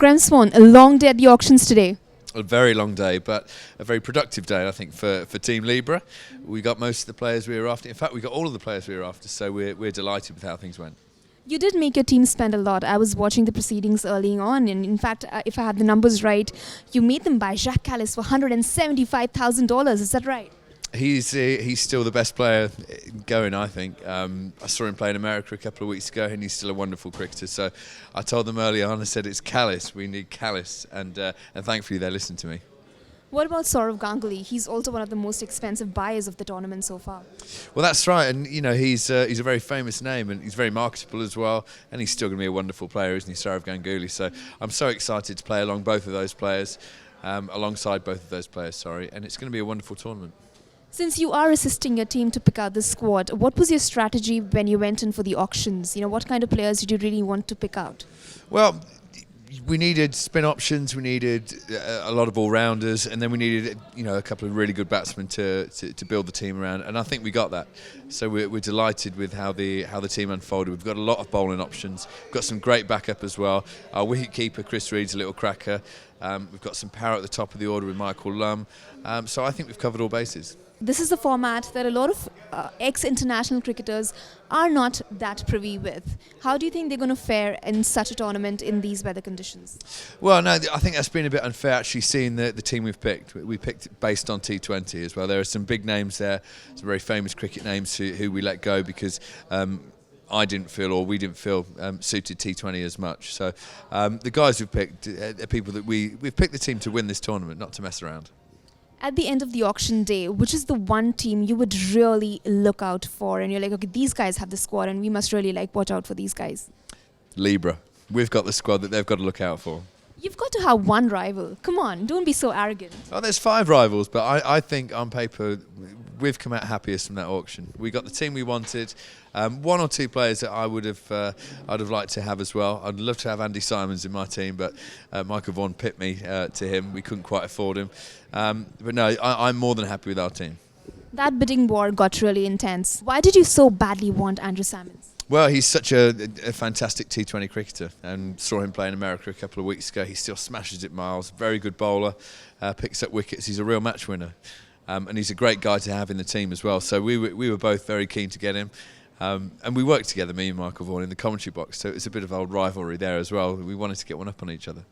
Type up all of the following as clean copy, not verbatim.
Graeme Swann, a long day at the auctions today. A very long day, but a very productive day, I think, for Team Libra. We got most of the players we were after. In fact, we got all of the players we were after, so we're delighted with how things went. You did make your team spend a lot. I was watching the proceedings early on, and in fact, if I had the numbers right, you made them buy Jacques Kallis for $175,000. Is that right? He's still the best player going, I think. I saw him play in America a couple of weeks ago, and he's still a wonderful cricketer. So I told them early on, I said, it's Kallis, we need Kallis, and thankfully they listened to me. What about Sourav Ganguly? He's also one of the most expensive buyers of the tournament so far. Well, that's right, and you know he's a very famous name, and he's very marketable as well, and he's still going to be a wonderful player, isn't he, Sourav Ganguly? So I'm so excited to play alongside both of those players, and it's going to be a wonderful tournament. Since you are assisting your team to pick out the squad, what was your strategy when you went in for the auctions? You know, what kind of players did you really want to pick out? Well, we needed spin options, we needed a lot of all-rounders, and then we needed a couple of really good batsmen to build the team around, and I think we got that. So we're delighted with how the team unfolded. We've got a lot of bowling options, we've got some great backup as well. Our wicket keeper Chris Reed's a little cracker. We've got some power at the top of the order with Michael Lum. So I think we've covered all bases. This is a format that a lot of ex-international cricketers are not that privy with. How do you think they're going to fare in such a tournament in these weather conditions? Well, no, I think that's been a bit unfair actually seeing the team we've picked. We picked it based on T20 as well. There are some big names there, some very famous cricket names who we let go because we didn't feel suited T20 as much. So the guys we've picked are people that we've picked the team to win this tournament, not to mess around. At the end of the auction day, which is the one team you would really look out for and you're like, okay, these guys have the squad and we must really watch out for these guys? Libra. We've got the squad that they've got to look out for. You've got to have one rival. Come on, don't be so arrogant. Oh, there's 5 rivals, but I think on paper we've come out happiest from that auction. We got the team we wanted. 1 or 2 players that I'd have liked to have as well. I'd love to have Andy Simons in my team, but Michael Vaughan pipped me to him. We couldn't quite afford him. But no, I'm more than happy with our team. That bidding war got really intense. Why did you so badly want Andrew Simons? Well, he's such a fantastic T20 cricketer, and saw him play in America a couple of weeks ago. He still smashes it miles, very good bowler, picks up wickets. He's a real match winner, and he's a great guy to have in the team as well. So we were both very keen to get him, and we worked together, me and Michael Vaughan, in the commentary box. So it's a bit of old rivalry there as well. We wanted to get one up on each other.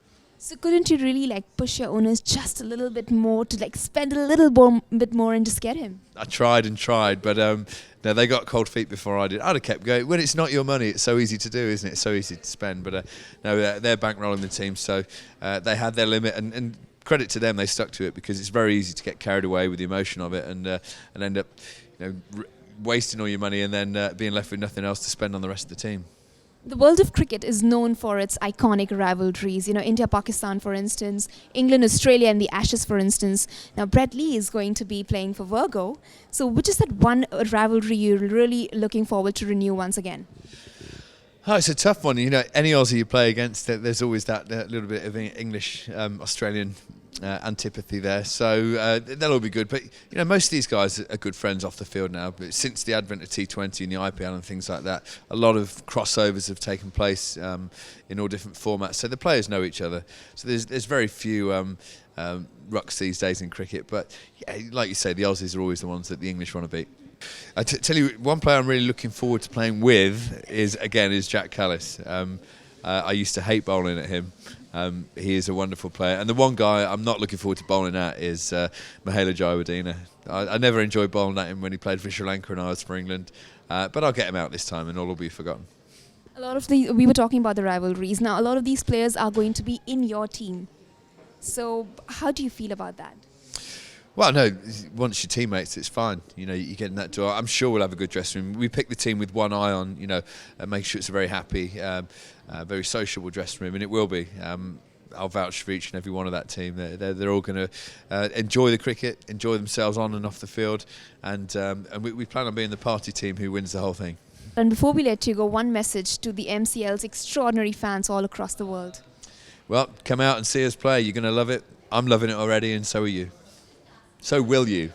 So couldn't you really push your owners just a little bit more to spend a little bit more and just get him? I tried and tried, but no, they got cold feet before I did. I'd have kept going. When it's not your money, it's so easy to do, isn't it? It's so easy to spend. But no, they're bankrolling the team, so they had their limit, and credit to them, they stuck to it, because it's very easy to get carried away with the emotion of it and end up wasting all your money and then being left with nothing else to spend on the rest of the team. The world of cricket is known for its iconic rivalries. India-Pakistan, for instance, England-Australia in the Ashes, for instance. Now, Brett Lee is going to be playing for Virgo. So which is that one rivalry you're really looking forward to renew once again? Oh, it's a tough one. Any Aussie you play against, there's always that little bit of English, Australian antipathy there. So they'll all be good. But most of these guys are good friends off the field now. But since the advent of T20 and the IPL and things like that, a lot of crossovers have taken place in all different formats. So the players know each other. So there's very few rucks these days in cricket. But yeah, like you say, the Aussies are always the ones that the English want to beat. I tell you, one player I'm really looking forward to playing with is Jacques Kallis. I used to hate bowling at him. He is a wonderful player, and the one guy I'm not looking forward to bowling at is Mahela Jayawardena. I never enjoyed bowling at him when he played for Sri Lanka and I was for England, but I'll get him out this time and all will be forgotten. We were talking about the rivalries. Now, a lot of these players are going to be in your team. So how do you feel about that? Well, no, once your teammates, it's fine. You get in that door. I'm sure we'll have a good dressing room. We pick the team with one eye on, and make sure it's a very happy, very sociable dressing room, and it will be. I'll vouch for each and every one of that team. They're all going to enjoy the cricket, enjoy themselves on and off the field, and we plan on being the party team who wins the whole thing. And before we let you go, one message to the MCL's extraordinary fans all across the world. Well, come out and see us play. You're going to love it. I'm loving it already, and so are you. So will you.